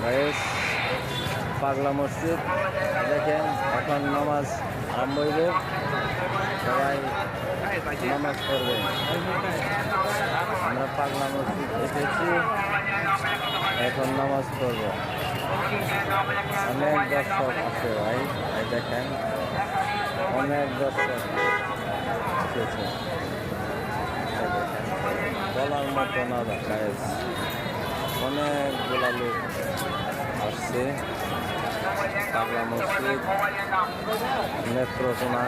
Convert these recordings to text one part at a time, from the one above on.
guys পাগলা মসজিদ দেখেন এখন নামাজ আরম্ভ হইব সবাই নামাজ পড়বে আমরা পাগলা মসজিদ এসেছি এখন নামাজ পড়ব অনেক দর্শক আছে ভাই এই দেখেন অনেক দর্শক এসেছে বলার মতো না গাইস অনেকগুলা লোক আসছে পাগলা মসজিদ নেত্রকোনা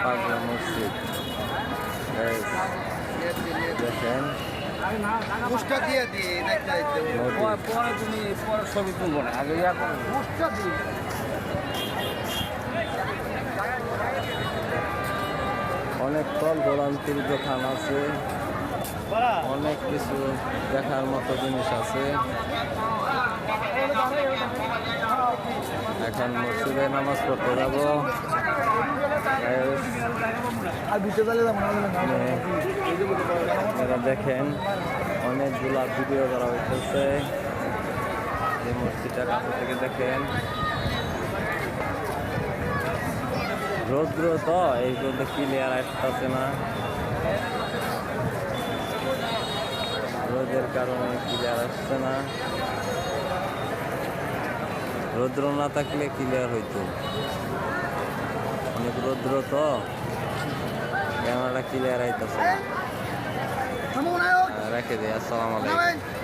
পাগলা মসজিদ দেখেন ছবি তুলবো না আগে অনেক ফল ভোলান্তির দোকান আছে অনেক কিছু দেখার মতো জিনিস আছে এখন মসজিদে নামাজ পড়তে যাব আপনারা দেখেন অনেকগুলা ভিডিও করা হইতেছে এই মসজিদটার কাছে থেকে দেখেন রৌদ্র তো এই জন্য ক্লিয়ার আসতেছে না রোদের কারণে ক্লিয়ার আসছে না রৌদ্র না থাকলে ক্লিয়ার হইতো অনেক রৌদ্র তো ক্যামেরাটা ক্লিয়ার আইতেছে না রেখে দিই আসসালামু আলাইকুম